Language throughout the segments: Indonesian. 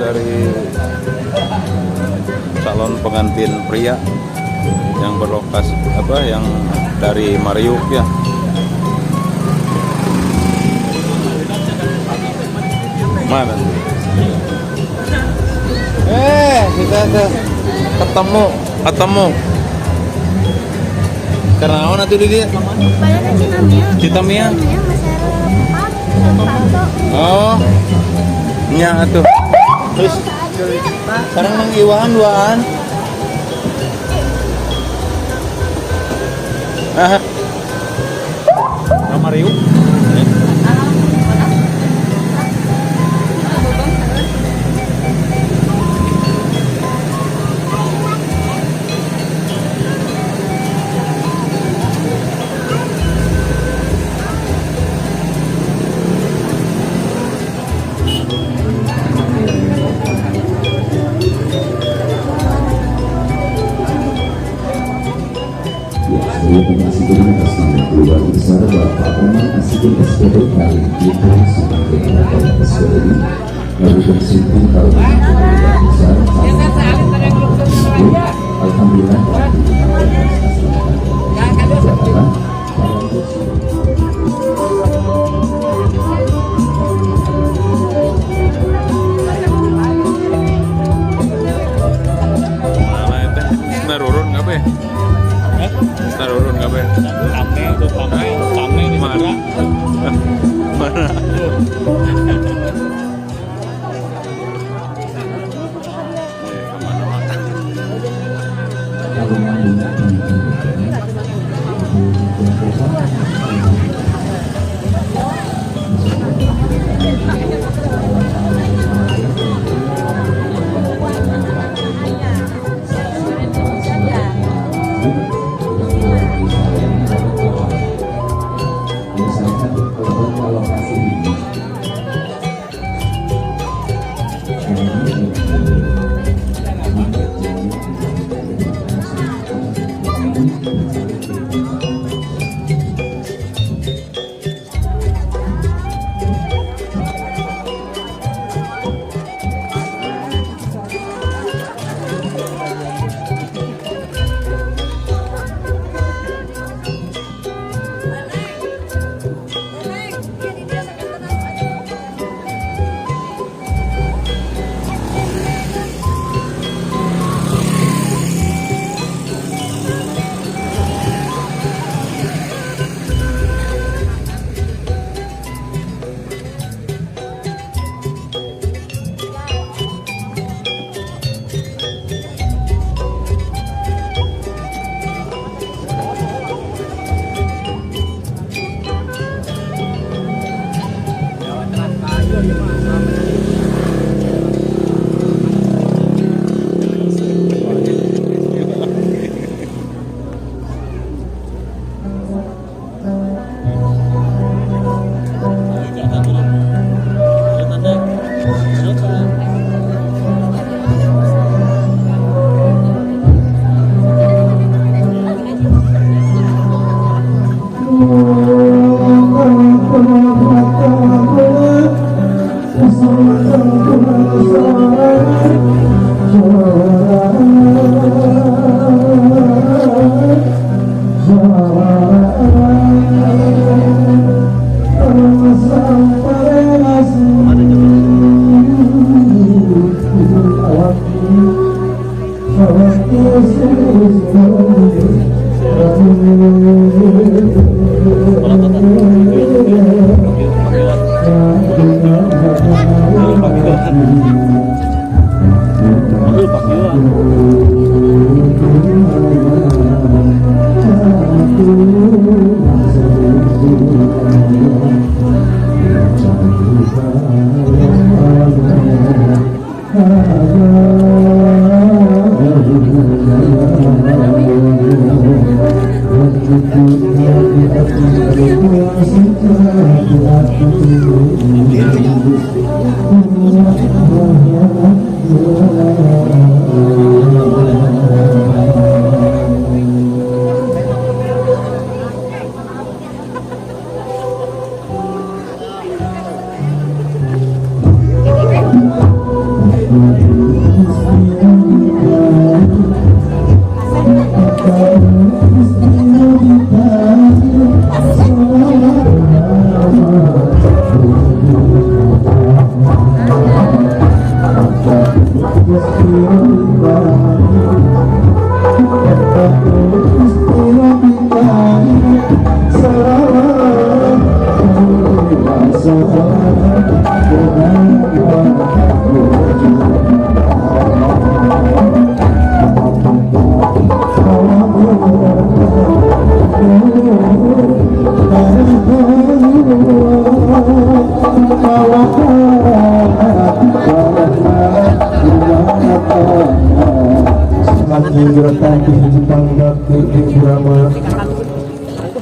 dari calon pengantin pria yang berlokasi yang dari Mariuk ya. Mana? Kita ada ketemu. Karena apa nanti dia? Citamia. Oh, nya atuh. Terus sekarang nang iwaan duaan. Mariuk. Keluar besar Bapak Omar Asikin SPD kali kita sebagai Bapak SPD lalu bersimpul kalau keluar besar Alhamdulillah narurun nggak be? Narurun nggak be? Kame di mana? Mana?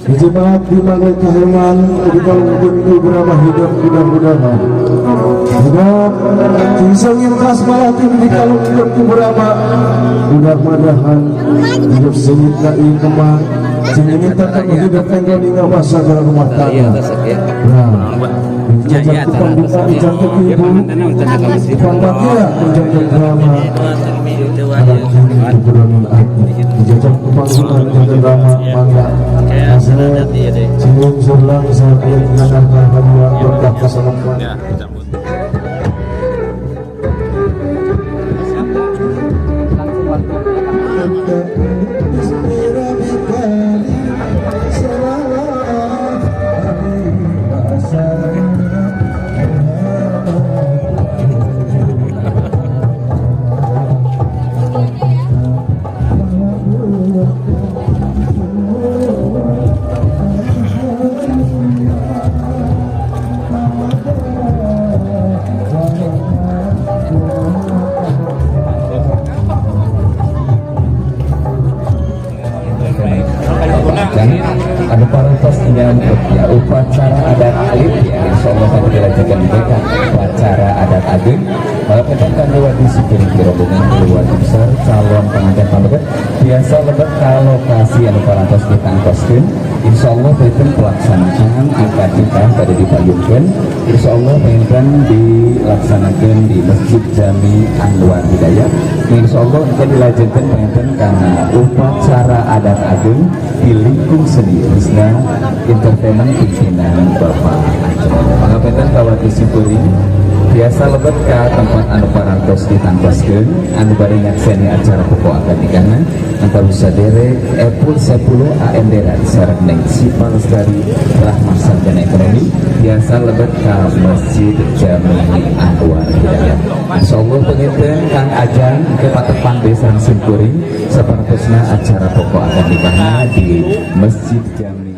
Dijebak di magai keheman di kalungkun beberapa hidup mudah-mudahan hidup disengin kas malatin di kalungkun beberapa mudah-mudahan hidup sengit naik kemang sengit tetap hidup tengah di masa dalam rumah tangga jajak tukang buka dijantuk ibu tukang bakia menjantuk drama anak kini kekurangan hati dijajak tukang buka menjantuk drama mangga hasilnya senyum surlang saat ia mengadahkan kedua berkah kesenangan Ya, disambut. Ada parantos dengan ya upacara adat alit ya insyaallah akan dilanjutkan mereka upacara adat agung melakukan lewati sepiring rombongan keluarga besar calon pengantin pamit biasa lebet ke lokasi anu parantos ditangkoskeun insyaallah beten pelaksanaan akad nikah pada dipayungkeun insyaallah benten dilaksanakan di Masjid Jami Anwar Hidayat insyaallah akan dilanjutkan benten karena upacara adat agung di lingkung seni Wisna Entertainment pimpinan Bapak Anjol pangapunten kawati simpuling biasa lebet ke tempat anu parantos ditangkoskeun anu bari nyakseni acara pokok akad nikahna antara sadere Epul 10 AMDRA sareng neng Sipa Lestari Rahmah Sarjana Ekonomi biasa lebet ke Masjid Jami Anwar Hidayat insyaallah penginten Kang Ajang ke patepan desa simpuling sapartosna acara pokok akad nikahna di Masjid Jami.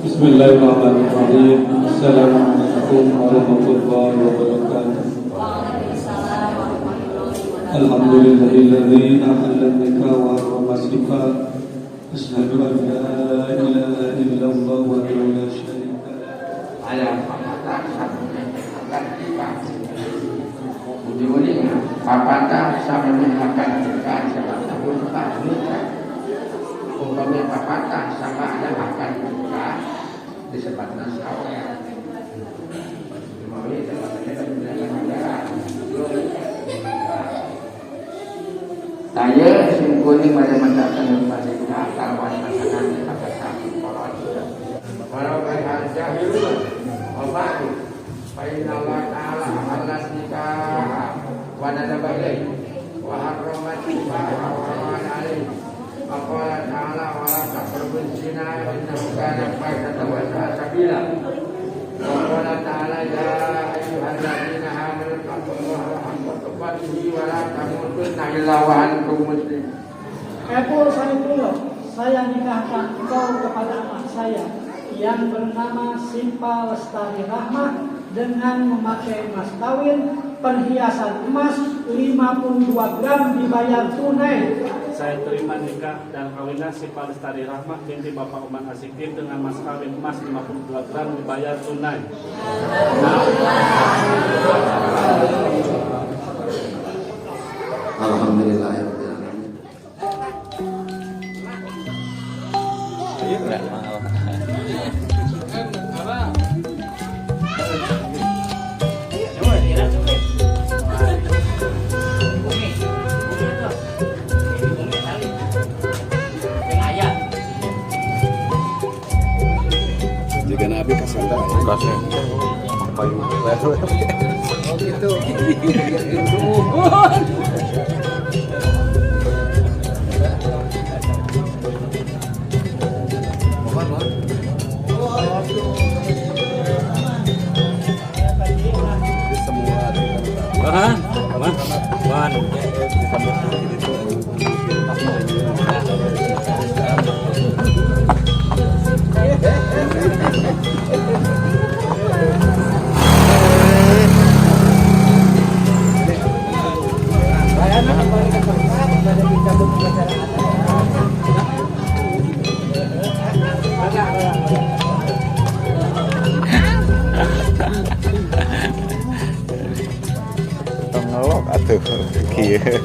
Bismillahirrahmanirrahim. Assalamualaikum warahmatullahi wabarakatuh. Alhamdulillahilladzi ahalla nikah wa harrama sifat. Asyhadu an la ilaha illallah wa la syarika lah. Ayat apakah sama mengatakan kita sebab takut nikah umpamanya apakah sama ada makan nikah disebutkan sawer dimana dalam negara saya singkuning pada mendatang pada kawan pasangan pada satu poros walau kaya jahilun obat Baik Allah Ta'ala halas nikah wa nadaba ilaih wa harramat nikah wa harramat alaih wa qala ta'ala wa la taqrabuz zina innahu kana fahishatan wa sa'a sabila. Qala ta'ala ya ayyuhalladzina amanu taqullaha haqqa tuqatih wa la tamutunna illa wa antum muslimun. Epul Sanipullah, saya nikahkan engkau kepada anak saya yang bernama Simpa Lestari Rahmah dengan memakai mas kawin perhiasan emas 52 gram dibayar tunai. Saya terima nikah dan kawinnya Simpa Lestari Rahmah binti Bapak Umar Asikin dengan mas kawin emas 52 gram dibayar tunai. Alhamdulillah. Iya enggak mau. Jika Nabi kasanda Kasih. Payu baru. oh gitu. Ngelok atuh kieu.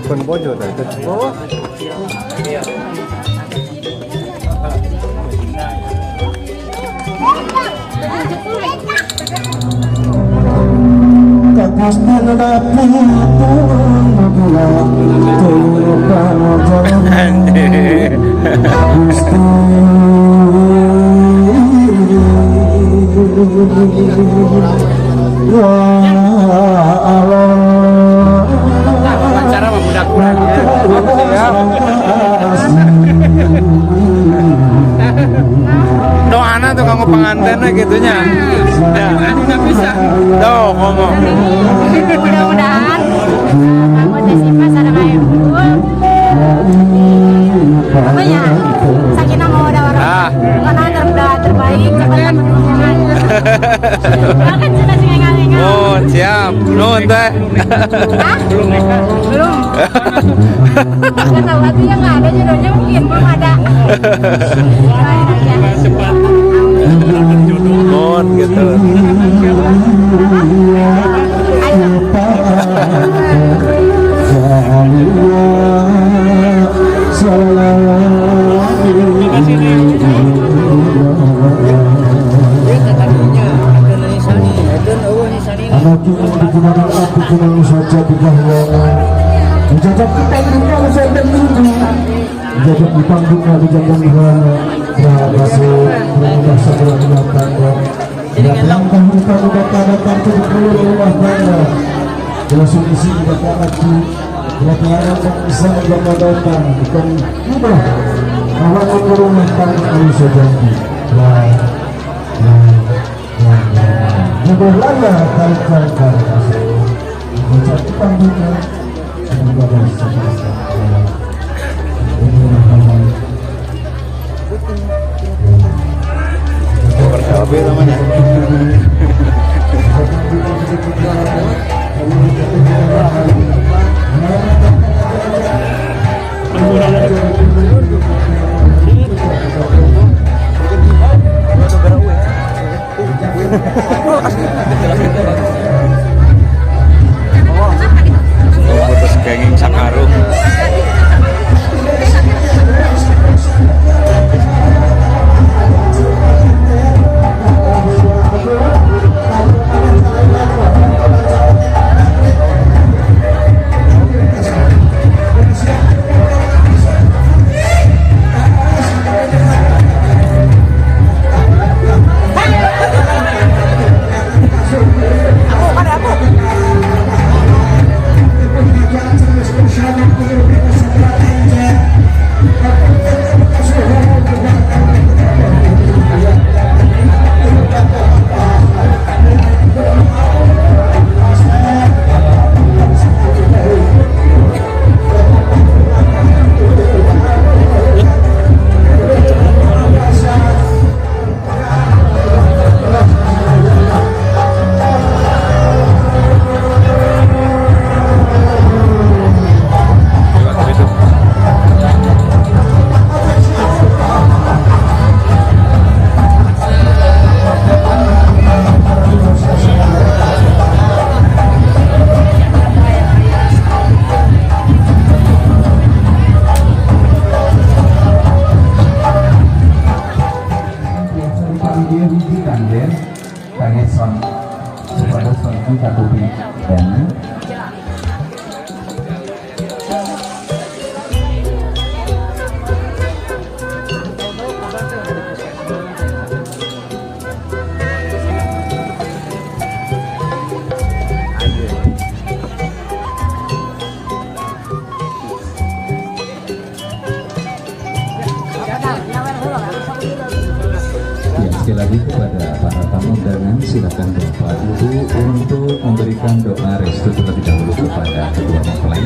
Pun bojo dah. Oh. Cara budak kurang ya. Doana tuh kamu pengantinnya gitunya. Ya, nggak bisa. Tuh ngomong. Mudah-mudahan kamu Simpa sareng ibu. Apa ya? Sakinah mawaddah warahmah. Karena terbaik cepat perkembangan. Akan sudah singa-singa. Oh, siap. Nuhun teh. Belum. Nggak tahu hatinya nggak ada jodohnya mungkin belum ada. Cepat. Nuhun gitu. Anak yang digunakan aku kenal saja di kahyangan. Menjajak kita dunia saja minggu. Menjajak di panggungnya dijaga nirwana. Berhasil berubah sebelah belakangnya. Tidak langkah lupa-lupa datang ke rumah tangga. Jelas isi tidak lagi Pelatihan yang bisa menjadikan bukan mudah bahwa menurunkan manusia janji Nagulala kal menjadikan kita semoga bersama-sama Berkabe namanya. Putus kenging sakarung. Sekali lagi kepada para tamu undangan, silakan Bapak Ibu untuk memberikan doa restu terlebih dahulu kepada kedua mempelai.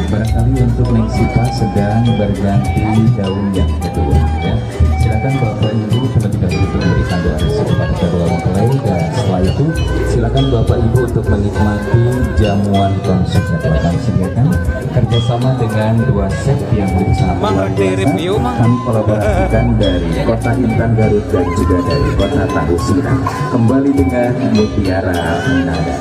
Barangkali untuk Neng Sipa sedang berganti daun yang kedua, ya. Silakan Bapak Ibu terlebih dahulu untuk memberikan doa restu kepada kedua mempelai, dan setelah itu silakan Bapak Ibu untuk menikmati jamuan konsumsi yang telah kami sediakan kerjasama dengan dua chef yang berusaha luar biasa. Kami kolaborasikan dari Kota Intan Garut dan juga dari Kota Tahu Sirang. Kembali dengan Mutiara Nada.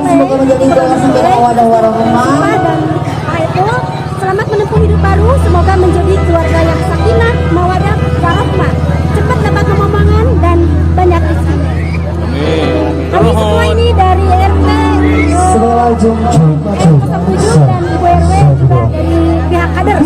semoga menjadi jalan sampai mawadah warahmah dan itu selamat menempuh hidup baru, semoga menjadi keluarga yang sakinah mawadah warahmah, cepat dapat kemomongan dan banyak rezeki. Kami semua ini dari RT 07 dan Ibu RW juga dari pihak kader.